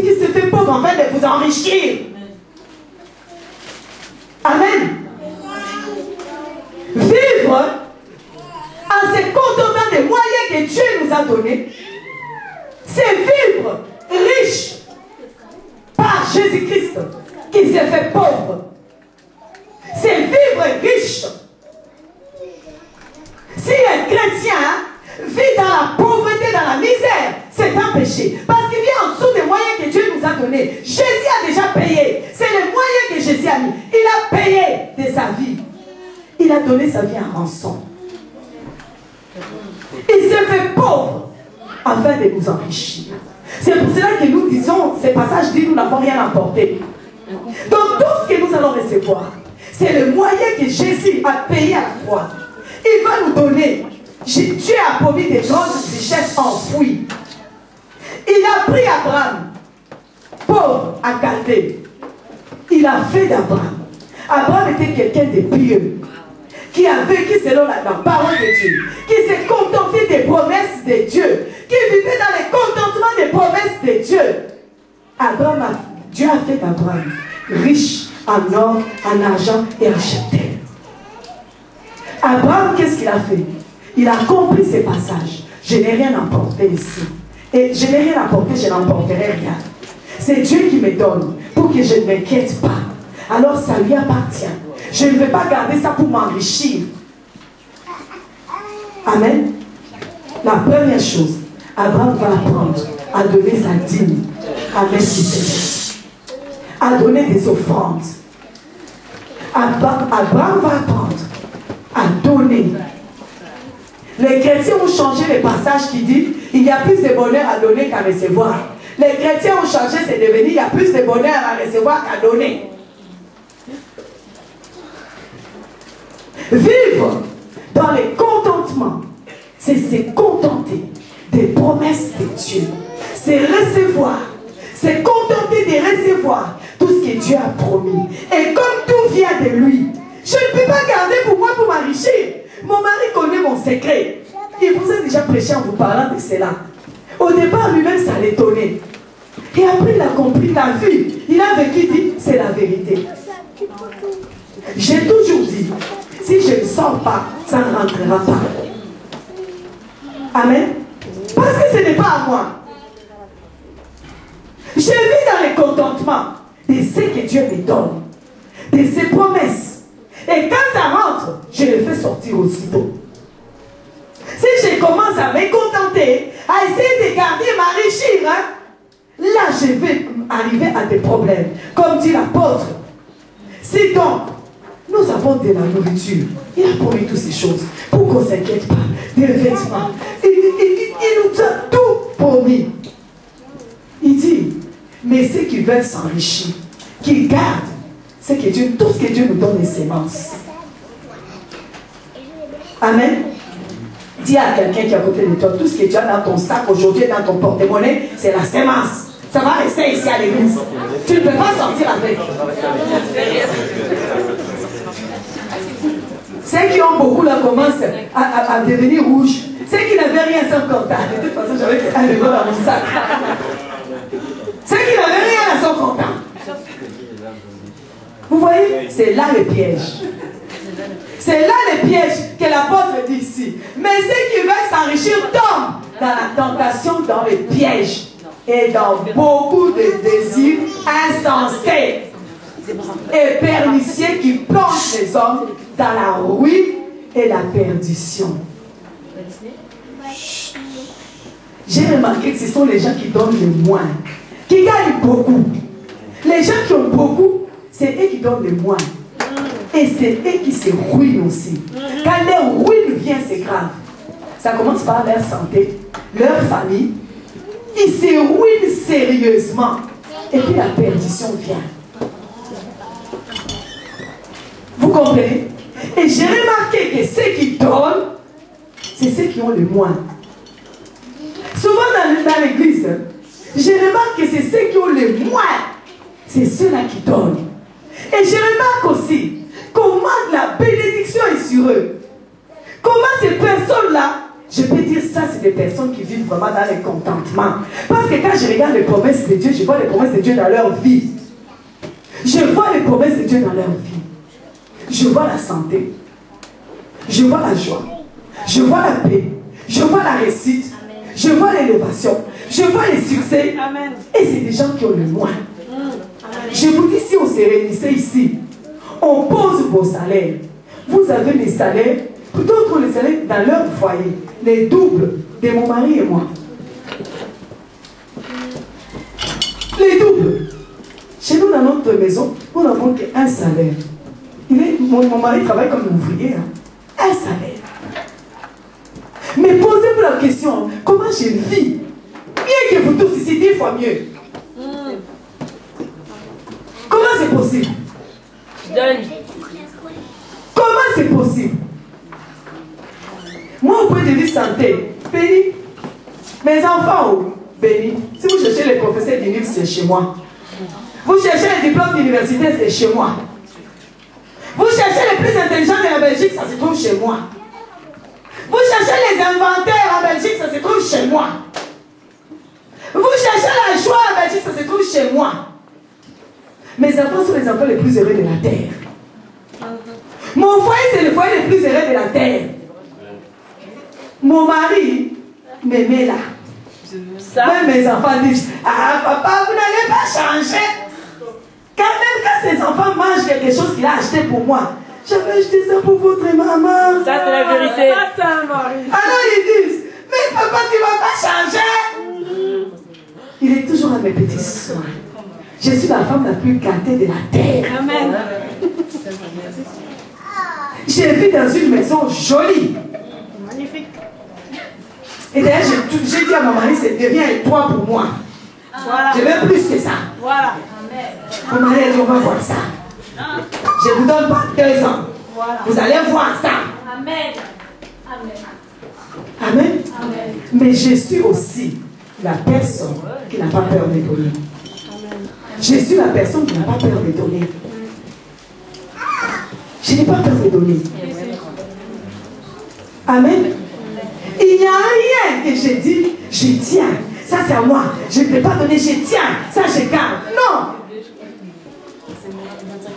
qui se fait pauvre en fait de vous enrichir. Amen. Vivre en se contentant des moyens que Dieu nous a donnés, c'est vivre riche par Jésus-Christ qui s'est fait pauvre. C'est vivre riche. Si un chrétien vit dans la pauvreté, dans la misère, c'est un péché. Parce qu'il vit en dessous des moyens que Dieu nous a donnés. Jésus a déjà payé. C'est les moyens que Jésus a mis. Il a payé de sa vie. Il a donné sa vie en rançon. Il s'est fait pauvre afin de nous enrichir. C'est pour cela que nous disons, ces passages disent, nous n'avons rien apporté. Donc tout ce que nous allons recevoir, c'est le moyen que Jésus a payé à la croix. Il va nous donner. Dieu a promis des grandes richesses enfouies. Il a pris Abraham, pauvre, à garder. Il a fait d'Abraham. Abraham était quelqu'un de pieux, qui a vécu selon la parole de Dieu, qui s'est contenté des promesses de Dieu, qui vivait dans le contentement des promesses de Dieu. Dieu a fait d'Abraham riche en or, en argent et en cheptel. Abraham, qu'est-ce qu'il a fait? Il a compris ces passages. Je n'ai rien emporté ici. Et je n'ai rien apporté, je n'emporterai rien. C'est Dieu qui me donne pour que je ne m'inquiète pas. Alors ça lui appartient. Je ne vais pas garder ça pour m'enrichir. Amen. La première chose, Abraham va apprendre à donner sa dîme à Melchizedek, à donner des offrandes. Abraham va apprendre à donner. Les chrétiens ont changé le passage qui dit il y a plus de bonheur à donner qu'à recevoir. Les chrétiens ont changé, c'est devenu il y a plus de bonheur à recevoir qu'à donner. Vivre dans le contentement, c'est se contenter des promesses de Dieu. C'est recevoir, c'est contenter de recevoir tout ce que Dieu a promis. Et comme tout vient de lui, je ne peux pas garder pour moi pour m'enrichir. Mon mari connaît mon secret. Il vous a déjà prêché en vous parlant de cela. Au départ, lui-même, ça l'étonnait. Et après, il a compris la vie. Il a vécu, dit, c'est la vérité. J'ai toujours dit, si je ne sors pas, ça ne rentrera pas. Amen. Parce que ce n'est pas à moi. Je vis dans le contentement de ce que Dieu me donne, de ses promesses. Et quand ça rentre, je le fais sortir aussitôt. Si je commence à me contenter, à essayer de garder, m'enrichir, là je vais arriver à des problèmes. Comme dit l'apôtre. Si donc, nous avons de la nourriture, il a promis toutes ces choses pour qu'on ne s'inquiète pas. Des vêtements. Il nous a tout promis. Il dit, mais ceux qui veulent s'enrichir, qui gardent, c'est que Dieu, tout ce que Dieu nous donne est sémence. Amen. Dis à quelqu'un qui est à côté de toi, tout ce que tu as dans ton sac aujourd'hui, dans ton porte-monnaie, c'est la sémence. Ça va rester ici à l'église. Tu ne peux pas sortir avec. Ceux qui ont beaucoup là commencent à devenir rouges. Ceux qui n'avaient rien sont contents. De toute façon, j'avais un euro dans mon sac. Ceux qui n'avaient rien sont contents. Vous voyez, c'est là le piège. C'est là le piège que l'apôtre dit ici. Mais ceux qui veulent s'enrichir tombent dans la tentation, dans le piège et dans beaucoup de désirs insensés et pernicieux qui plongent les hommes dans la ruine et la perdition. J'ai remarqué que ce sont les gens qui donnent le moins, qui gagnent beaucoup. Les gens qui ont beaucoup, c'est eux qui donnent le moins. Et c'est eux qui se ruinent aussi. Quand leur ruine vient, c'est grave. Ça commence par leur santé, leur famille. Ils se ruinent sérieusement. Et puis la perdition vient. Vous comprenez? Et j'ai remarqué que ceux qui donnent, c'est ceux qui ont le moins. Souvent dans l'église, je remarque que c'est ceux qui ont le moins. C'est ceux-là qui donnent. Et je remarque aussi comment la bénédiction est sur eux. Comment ces personnes-là, je peux dire ça, c'est des personnes qui vivent vraiment dans le contentement. Parce que quand je regarde les promesses de Dieu, je vois les promesses de Dieu dans leur vie. Je vois les promesses de Dieu dans leur vie. Je vois la santé. Je vois la joie. Je vois la paix. Je vois la réussite. Je vois l'élévation. Je vois les succès. Amen. Et c'est des gens qui ont le moins. Je vous dis, si on se réunissait ici, on pose vos salaires. Vous avez les salaires, d'autres les salaires dans leur foyer, les doubles de mon mari et moi. Les doubles. Chez nous, dans notre maison, nous n'avons qu'un salaire. Mon mari travaille comme ouvrier. Hein. Un salaire. Mais posez-vous la question, comment je vis? Bien que vous tous ici, 10 fois mieux. Comment c'est possible? Comment c'est possible? Moi, au point de vue santé, béni. Mes enfants, béni. Si vous cherchez les professeurs d'université, c'est chez moi. Vous cherchez les diplômes d'université, c'est chez moi. Vous cherchez les plus intelligents de la Belgique, ça se trouve chez moi. Vous cherchez les inventaires en Belgique, ça se trouve chez moi. Vous cherchez la joie en Belgique, ça se trouve chez moi. Mes enfants sont les enfants les plus heureux de la terre. Mon foyer, c'est le foyer le plus heureux de la terre. Mon mari m'aimait là. Même mes enfants disent, ah papa, vous n'allez pas changer. Quand même quand ces enfants mangent quelque chose qu'il a acheté pour moi, j'avais acheté ça pour votre maman. Ça c'est la vérité. Alors ils disent, mais papa tu ne vas pas changer. Il est toujours à mes petits soins. Je suis la femme la plus gâtée de la terre. Amen. J'ai vécu dans une maison jolie. Magnifique. Et d'ailleurs, j'ai dit à mon mari, ça devient un toit pour moi. Voilà. Je veux plus que ça. Voilà. Mon mari a dit, on va voir ça. Je ne vous donne pas 2 ans. Voilà. Vous allez voir ça. Amen. Amen. Amen. Amen. Mais je suis aussi la personne qui n'a pas peur de donner. Je suis la personne qui n'a pas peur de donner. Je n'ai pas peur de donner. Amen. Il n'y a rien que je dis, je tiens. Ça c'est à moi. Je ne peux pas donner, je tiens. Ça je garde. Non.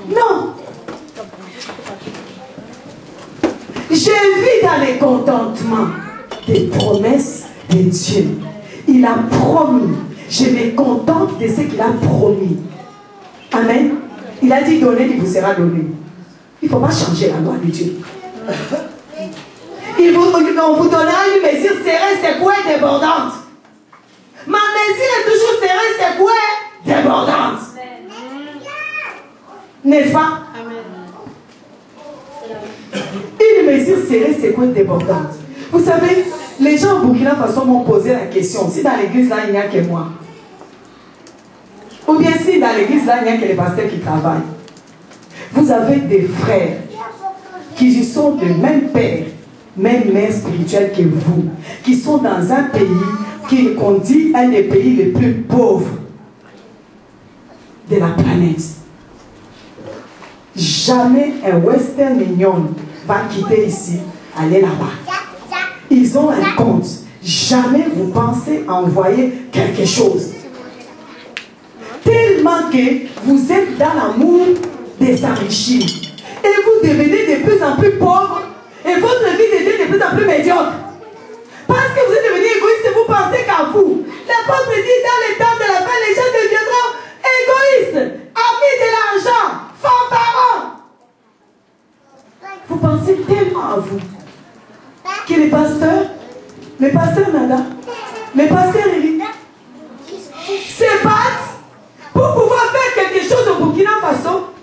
Non. Je vis dans le contentement des promesses de Dieu. Il a promis. Je me contente de ce qu'il a promis. Amen. Il a dit donner, il vous sera donné. Il ne faut pas changer la loi de Dieu. On vous donnera une mesure serrée, c'est quoi débordante. Ma mesure est toujours serrée, c'est quoi débordante. N'est-ce pas? Une mesure serrée, c'est quoi débordante. Vous savez, les gens au Burkina Faso m'ont posé la question, si dans l'église là, il n'y a que moi. Ou bien si dans l'église là, il n'y a que les pasteurs qui travaillent. Vous avez des frères qui sont de même père, même mère spirituelle que vous, qui sont dans un pays qu'on dit un des pays les plus pauvres de la planète. Jamais un Western Union va quitter ici, aller là-bas. Ils ont un compte. Jamais vous pensez envoyer quelque chose. Tellement que vous êtes dans l'amour de s'enrichir. Et vous devenez de plus en plus pauvre. Et votre vie devient de plus en plus médiocre. Parce que vous êtes devenu égoïste et vous pensez qu'à vous. L'apôtre dit dans les temps de la fin, les gens deviendront égoïstes, amis de l'argent, fanfarons. Vous pensez tellement à vous que les pasteurs Nada, les pasteurs Eric, se battent pour pouvoir faire quelque chose au Burkina Faso.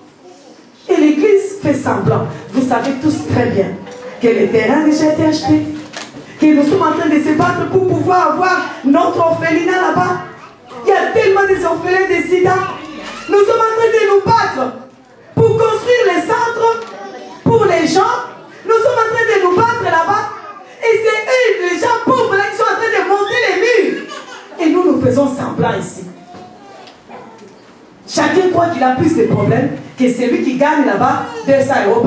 Et l'église fait semblant. Vous savez tous très bien que le terrain a déjà été acheté, que nous sommes en train de se battre pour pouvoir avoir notre orphelinat là-bas. Il y a tellement d'orphelins de sida. Nous sommes en train de nous battre pour construire les centres pour les gens. Nous sommes en train de nous battre là-bas. Et c'est eux, les gens pauvres, là, qui sont en train de monter les murs. Et nous faisons semblant ici. Chacun croit qu'il a plus de problèmes que celui qui gagne là-bas 200 €.